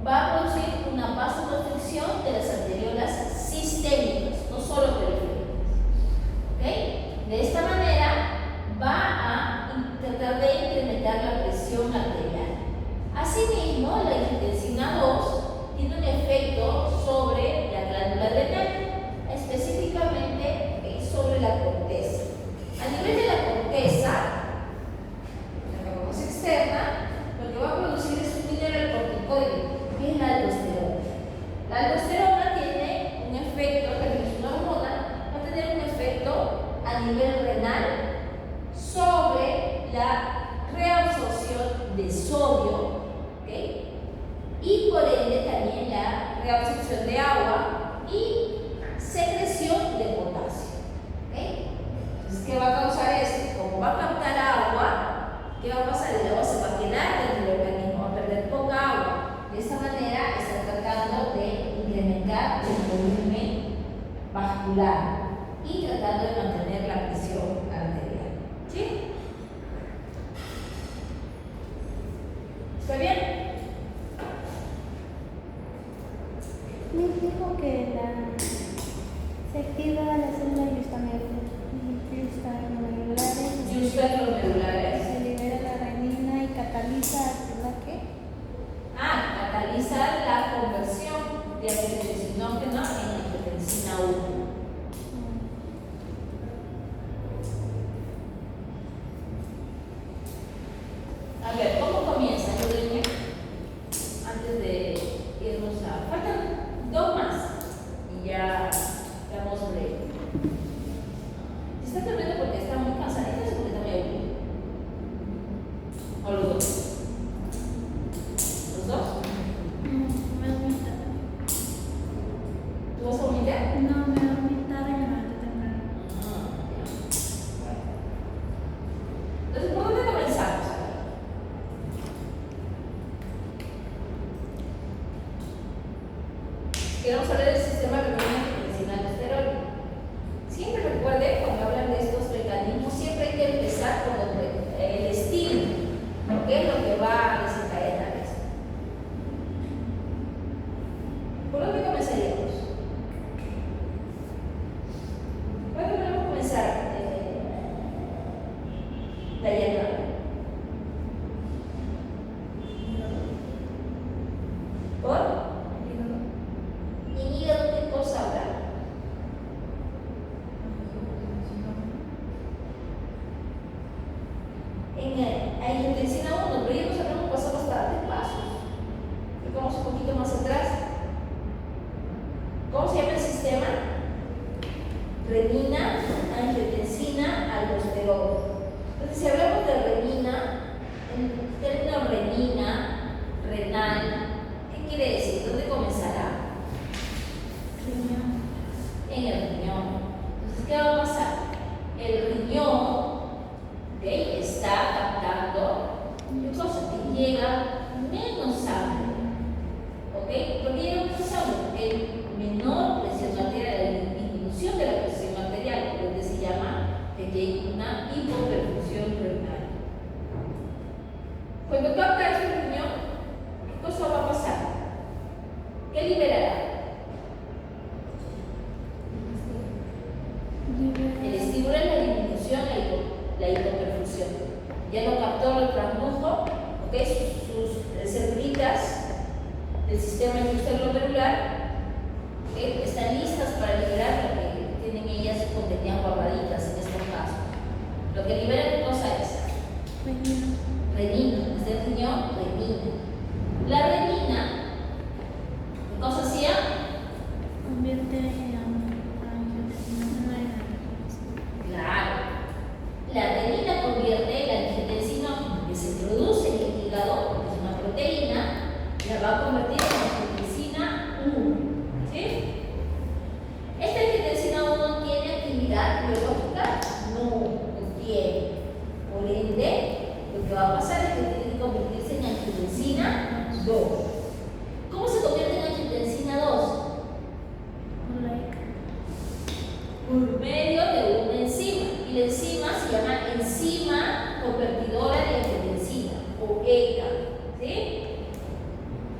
Va a producir una vasoconstricción de las arteriolas sistémicas, no solo periféricas. ¿Ok? De esta manera, va a tratar de incrementar la presión arterial. Asimismo, la angiotensina 2 tiene un efecto sobre la glándula adrenal, específicamente sobre la corteza. A nivel de la corteza, la corteza externa, lo que va a producir es un mineralocorticoide, que es la aldosterona. La aldosterona tiene un efecto, que es una hormona, va a tener un efecto a nivel renal sobre la reabsorción de sodio, ¿okay? Y por ende también la reabsorción de agua y secreción de potasio. ¿Okay? Entonces, ¿qué va a causar esto? Como va a captar agua, ¿qué va a pasar? El agua se va a quedar dentro del organismo, va a perder poca agua. De esta manera está tratando de incrementar el volumen vascular y tratando de mantener la presión arterial. ¿Sí? ¿Está bien? Me dijo que se activa la célula Justaglomerulares. se libera la renina y cataliza ¿la qué? Catalizar la conversión de angiotensinógeno en angiotensina 1. A ver, ¿cómo comienza? Ayúdenme antes de irnos a... Faltan 2 más y ya estamos breve. Si está durmiendo porque está muy cansadita, o porque está muy aburrido. ¿O los dos? ¿Los dos? Me dormí tarde. ¿Tú vas a vomitar? No, me dormí tarde y me levanté temprano. Entonces, ¿por dónde comenzamos? Queremos hablar del sistema renina-angiotensina aldosterona. Siempre recuerde, cuando hablan de estos mecanismos, siempre hay que empezar con el estilo, porque es lo que va Vamos un poquito más atrás. ¿Cómo se llama el sistema? Renina, angiotensina, aldosterona. Entonces, si hablamos de renina, el término renina, renal, ¿qué quiere decir? ¿Dónde comenzará? Riñón. En el riñón. Entonces, ¿qué va a pasar? El riñón, ¿okay?, está captando ¿qué cosa? Que llega menos sangre. ¿Ok? ¿Por qué llega menos sangre? Porque menor presión arterial, la disminución de la presión arterial, lo que se llama de que hay una hipoperfusión renal. Cuando capta este riñón, ¿qué cosa va a pasar? ¿Qué liberará? El estímulo es la disminución, la hipoperfusión. Ya lo captó el transdujo, ¿ok? Sus reservitas del sistema intercelular están listas para liberar lo que tienen ellas contenían guardaditas en estos casos. Lo que libera, ¿qué cosa es? Renina. Renina, desde el riñón, renina. La renina, ¿qué cosa hacía? Convierte en angiotensina en angiotensina. Claro. La renina convierte la angiotensina que se produce en el hígado, que es una proteína, la va a convertir en angiotensina 1. ¿Sí? ¿Esta angiotensina 1 tiene actividad biológica? No tiene. Por ende, lo que va a pasar es que tiene que convertirse en angiotensina 2. ¿Cómo se convierte en angiotensina 2? Por la ECA. Por medio de una enzima. Y la enzima se llama enzima convertidora de angiotensina, o ECA. ¿Sí?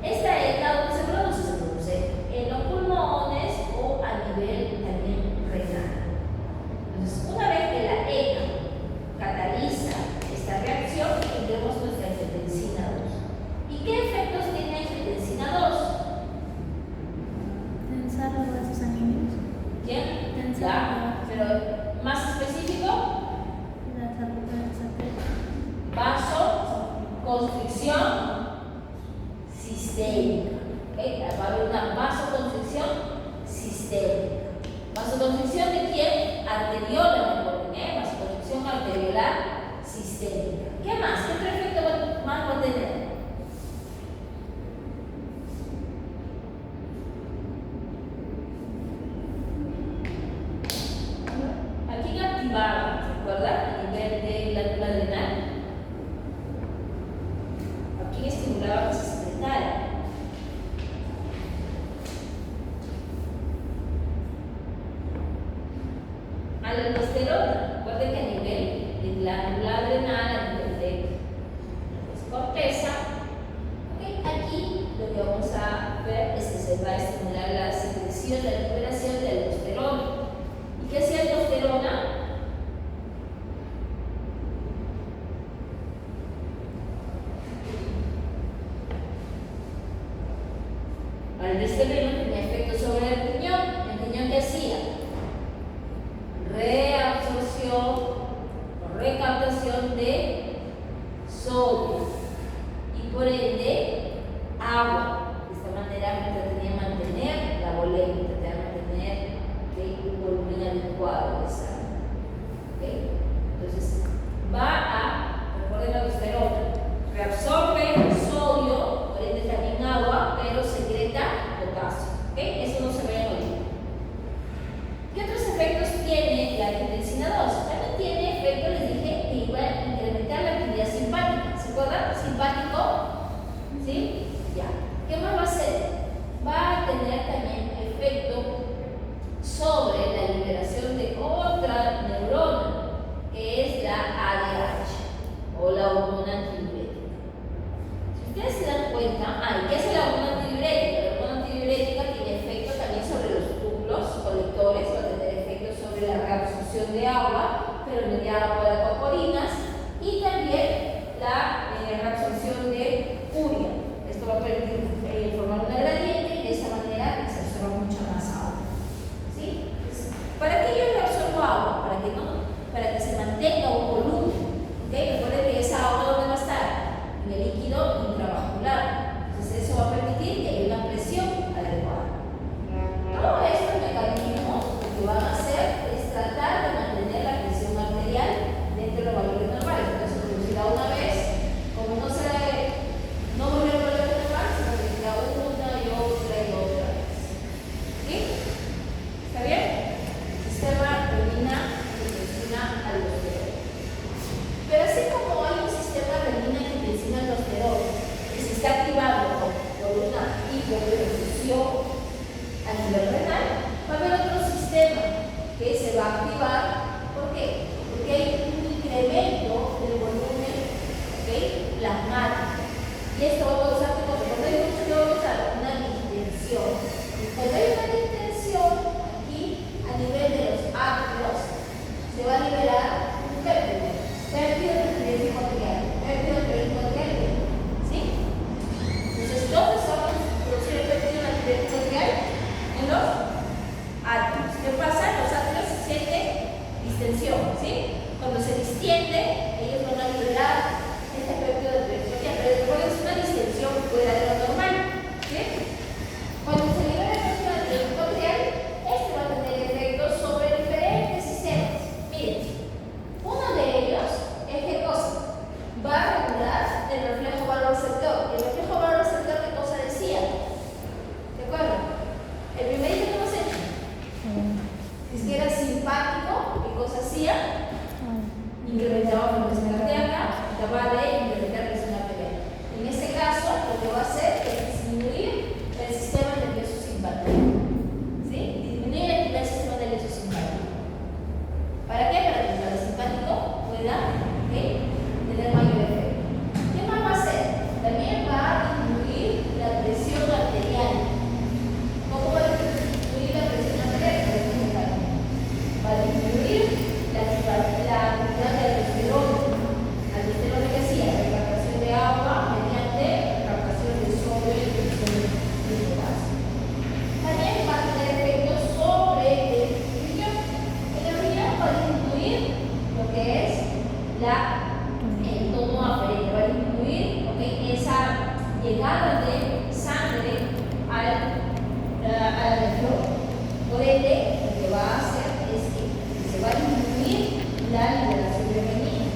Esta ECA, ¿dónde se produce? Se produce en los pulmones o a nivel también renal. Entonces, una vez que la ECA cataliza esta reacción, tendremos nuestra angiotensina 2. ¿Y qué efectos tiene angiotensina 2? Tensar los vasos sanguíneos. ¿Bien? Tensar. Ya, pero más específico, Las arterias. vasoconstricción sistémica. ¿Okay? Va a haber una vasoconstricción sistémica. ¿Vasoconstricción de quién? Arteriola, ¿eh? Vasoconstricción arteriolar sistémica. ¿Qué más? ¿Qué otro efecto más va a tener? Aquí activaba, ¿recuerdan? A nivel de glándula adrenal. Aquí estimulaba que se secretara. A la aldosterona, recuerden que a nivel de glándula adrenal, a nivel de corteza, ¿okay? Aquí lo que vamos a ver es que se va a estimular la secreción, la liberación de aldosterona. ¿Y qué hacía aldosterona? Aldosterona tenía efecto sobre el riñón. ¿El riñón qué hacía? Reabsorción o recaptación de sodio y por ende agua. De esta manera me entretenía mantener la volemia, me entretenía mantener un volumen adecuado de sangre. ¿Okay? Entonces recuerden la aldosterona, reabsorbe sodio, por ende también agua, pero secreta potasio. ¿Okay? Eso no se ve en el. ¿Qué otros efectos tiene la angiotensina 2? También tiene efecto, les dije, que iba a incrementar la actividad simpática. ¿Se acuerdan? Simpático, ¿sí? Ya. ¿Qué más va a hacer? Va a tener también efecto sobre la liberación de otra neurona, que es la ADH, o la hormona antidiurética. Si ustedes se dan cuenta, ¿y qué hace la hormona antidiurética? La hormona antidiurética tiene efecto también sobre los túbulos colectores, va a tener efecto sobre la reabsorción de agua, pero mediada por acuaporinas, y también la reabsorción de urea. Esto va a permitir formar una gradiente y de esta manera se absorba mucha más agua. ¿Sí? ¿Para qué yo reabsorbo agua? Para que se mantenga un volumen. ¿Okay? Recuerden que esa agua, ¿dónde va a estar? En el líquido intravascular. Entonces eso va a permitir Y esto va a causar que cuando hay mucho que va a causar una distensión. Y cuando hay una distensión aquí a nivel de los atrios, se va a liberar un péptido. Péptido de fluidez ecuatorial. Péptido de fluidez ecuatorial. ¿Sí? Entonces, ¿dónde se va a producir el péptido de la fluidez ecuatorial? En los atrios. ¿Qué pasa? Los atrios se siente distensión. ¿Sí? Cuando se distiende, ellos van a liberar este péptido de fluidez ecuatorial. Pero recuerden, es una distensión fuera de lo normal. ¿Sí? Cuando se libera el péptido de fluidez ecuatorial, este va a tener efectos sobre diferentes sistemas. Miren, uno de ellos es ¿qué cosa? Va a regular el reflejo valor receptor. ¿El reflejo valor receptor qué cosa decía? ¿De acuerdo? El primerito que hemos hecho. Es que era simpático, ¿qué cosa hacía? Incrementaba la presión cardíaca, acababa de incrementar la presión arterial. En este caso, lo que va a hacer es disminuir el sistema nervioso simpático. ¿Sí? Disminuir el sistema nervioso simpático. ¿Para qué? Para que el parasimpático pueda tener mayor efecto. ¿Qué más va a hacer? También va a disminuir la presión arterial. ¿Cómo va a disminuir la presión arterial? Va a disminuir la actividad de aldosterona. Aldosterona que hacía la captación de agua mediante captación de sodio y de potasio. También va a tener efectos sobre el riñón. El riñón va a disminuir lo que es el tono aferente, va a disminuir esa llegada de sangre al riñón. Por ende, lo que va a hacer es que se va a disminuir la liberación de renina.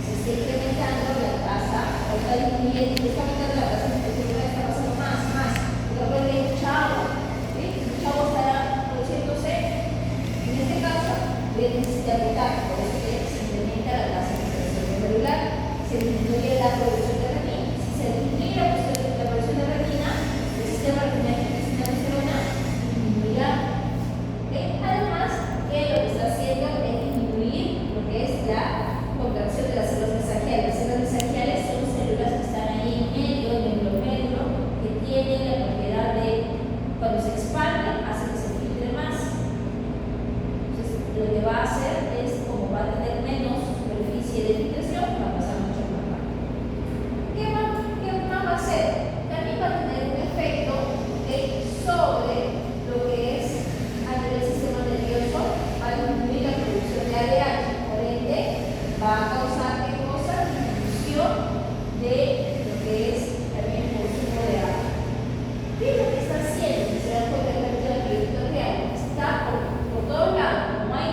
Se está incrementando la tasa, o está disminuyendo, está aumentando la tasa de infección, está pasando más. Recuerden que mucha agua, ¿sí? Mucha agua estará produciéndose. En este caso, voy a necesitar potasio, por eso que se incrementa la tasa de infección glomerular, se disminuye la producción de renina. Si se disminuye la producción de renina, el sistema renal y el sistema aldosterona disminuirá. Además, que lo que está haciendo es disminuir lo que es la contracción de las células mesangiales. Las células mesangiales son células que están ahí en medio del glomérulo, que tienen la propiedad de, cuando se expanden, hace que se filtre más. Entonces, lo que va a hacer es, como va a tener menos superficie de filtración, va a pasar mucho más rápido. ¿Qué más va a hacer? También va a tener un efecto sobre lo que es a nivel del sistema nervioso, va a disminuir la producción de ADH, por ende va a causar ¿qué cosa? Disminución de lo que es también el consumo de agua. ¿Qué es lo que está haciendo? Si se dan cuenta de la actividad real, está por todos lados, como hay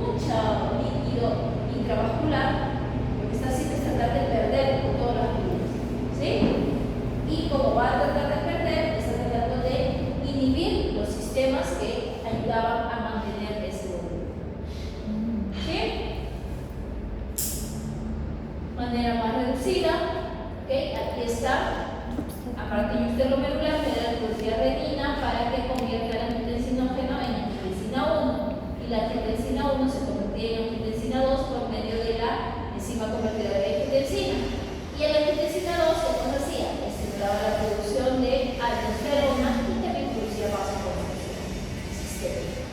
mucho líquido intravascular, lo que está haciendo es tratar de perder por todas las vías. ¿Sí? Y como va a tratar de perder, está tratando de inhibir los sistemas que ayudaban a mantener ese volumen. ¿Sí? Manera más reducida, aquí está, aparte de usted glomerular, me da la producir renina para que convierta el angiotensinógeno en angiotensina 1 y la angiotensina 1 se convertía en angiotensina 2 por medio de la enzima convertidora de angiotensina. Y el angiotensina 2, ¿qué cosa hacía? Estimulaba la producción de aldosterona y también producía vasoconstricción sistémica.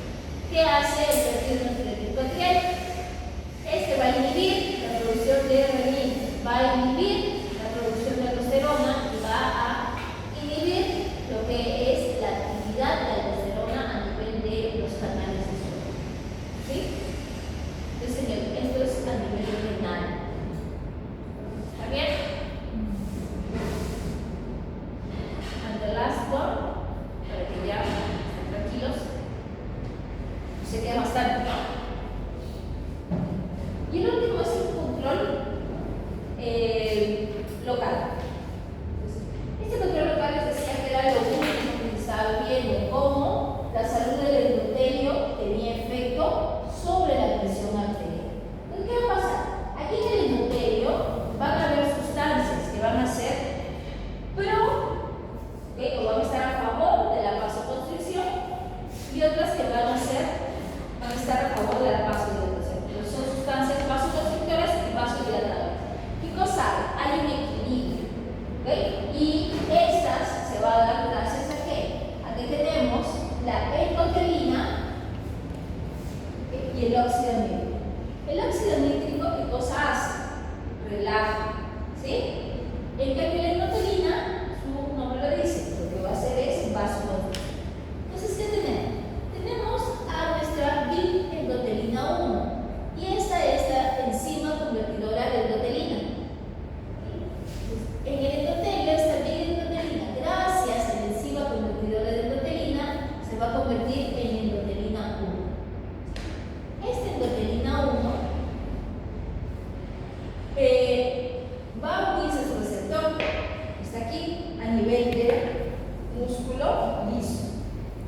¿Qué hace el péptido de fluidez ecuatorial? Este va a inhibir la producción de renina, va a inhibir la producción de aldosterona y va a inhibir lo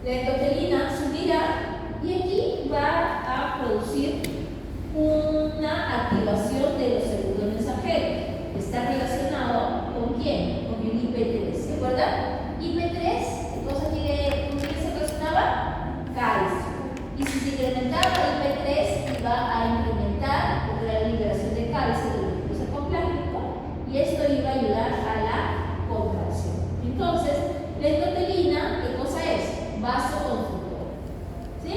La endotelina subirá y aquí va a producir una activación de los segundos mensajeros. Está relacionado con quién? Con el IP3, ¿se acuerdan? IP3, ¿qué cosa quiere? ¿Con quién se relacionaba? Calcio. Y si se incrementaba el IP3, iba a incrementar la liberación de calcio del glucosa compláctico y esto iba a ayudar a la contracción. Entonces, la endotelina, ¿qué cosa es? Vasoconstrictor. ¿Sí?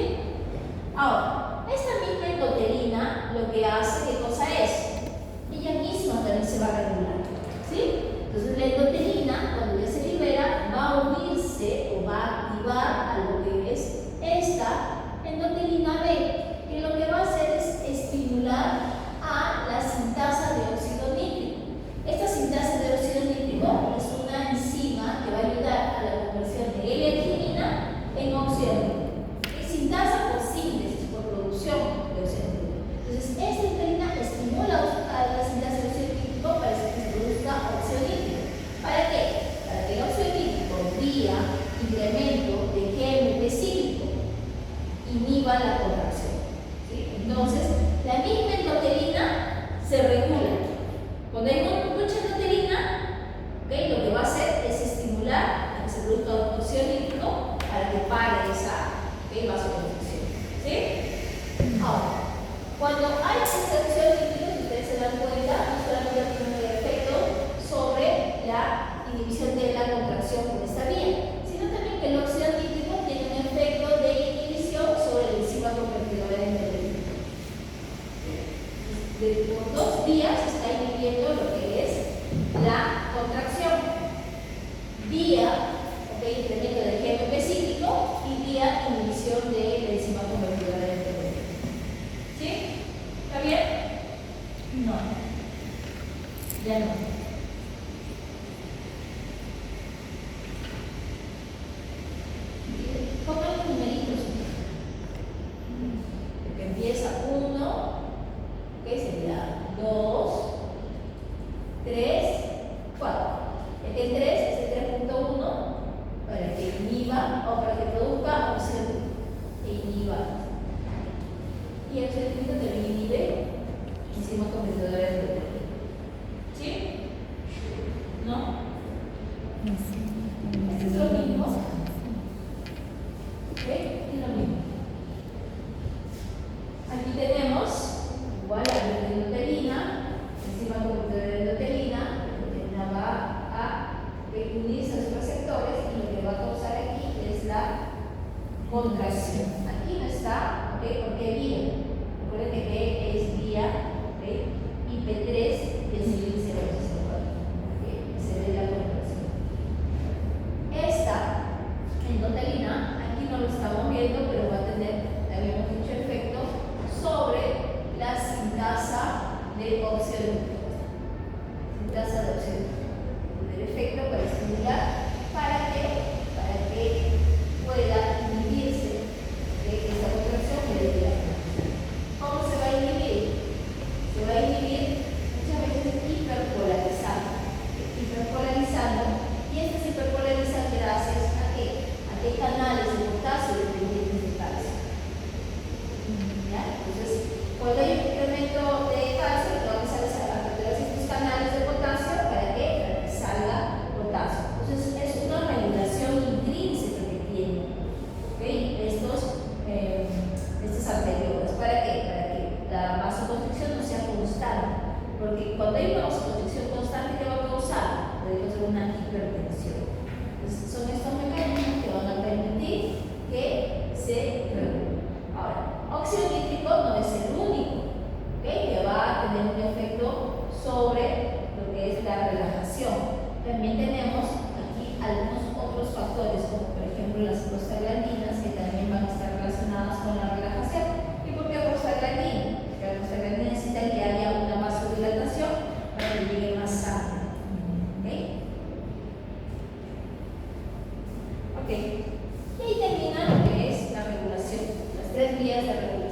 Ahora, esta misma endotelina lo que hace, ¿qué cosa es? Ella misma también se va a regular. ¿Sí? Entonces, la endotelina, cuando ya se libera, va a unirse o va a activar a lo que es esta endotelina B, que lo que va a hacer es estimular a la sintasa de óxido nítrico. Esta sintasa de óxido nítrico es una enzima que va a ayudar a la conversión de L-arginina en óxido nítrico. Sintasa por síntesis, por producción de óxido nítrico. Entonces, esta endotelina estimula a la sintasa de óxido nítrico para que se produzca óxido nítrico. ¿Para qué? Para que el óxido nítrico, vía incremento de GMP cíclico, inhiba la contracción. ¿Sí? Entonces, la misma endotelina se regula. Cuando hay mucha endotelina, ¿okay? Lo que va a hacer es estimular a que se produzca óxido nítrico para que pare esa vasoconstricción. ¿Sí? Ahora, cuando hay óxido nítrico, si ustedes se dan cuenta, no solamente tiene un efecto sobre la inhibición de la contracción por esta vía, sino también que el óxido nítrico tiene un efecto de inhibición sobre la enzima convertidora de endotelina. Por 2 días está inhibiendo lo que es la contracción vía incremento del GMP cíclico y vía inhibición de la enzima convertidora de endotelina. ¿Sí? ¿Está bien? No. Ya no. Pongan los numeritos. Porque empieza 1, que sería 2, 3, 4. El 3 es el 3.1 para que inhiba o para que produzca óxido e inhiba. Y el óxido también inhibe enzima convertidora de endotelina. ¿Sí? ¿No? Este es lo mismo. ¿Ok? Es lo mismo. Aquí tenemos igual la endotelina, enzima convertidora de endotelina. La endotelina va a unirse a sus receptores y lo que va a causar aquí es la contracción. Aquí no está, ¿ok? ¿Por qué vía? Recuerden que B es vía, ¿ok? Y P3 es el índice de receptor, ¿ok? Se ve la contracción. Esta endotelina, aquí no lo estamos viendo, pero va a tener, habíamos dicho, efecto sobre la sintasa de óxido nítrico. Sintasa de óxido nítrico. El efecto para estimular, ¿para qué? Para que pueda inhibirse de esta contracción que le da. ¿Cómo se va a inhibir? Se va a inhibir muchas veces hiperpolarizando. Hiperpolarizando. Y estas hiperpolarizan gracias a qué? A que hay canales de potasio dependientes de calcio. ¿Ya? Entonces, cuando hay un incremento de calcio, lo vamos a hacer a través de estos canales de potasio para que salga potasio. Entonces, es una regulación intrínseca que tiene, ¿okay? Estas arteriolas. ¿Para qué? Para que la vasoconstricción no sea constante. Porque cuando hay una vasoconstricción constante, ¿qué va a causar? Puede causar una hipertensión. Entonces, son estos mecanismos que van a permitir que se regule. Ahora, óxido nítrico no es el único, ¿okay? Que va a tener un efecto sobre lo que es la relajación. También tenemos aquí algunos otros factores, como por ejemplo las prostaglandinas, que también van a estar relacionadas con la relajación. ¿Y por qué prostaglandina? Porque la prostaglandina necesita que haya una vasodilatación para que llegue más sangre. ¿Ok? Y ahí termina lo que es la regulación, las 3 vías de regulación.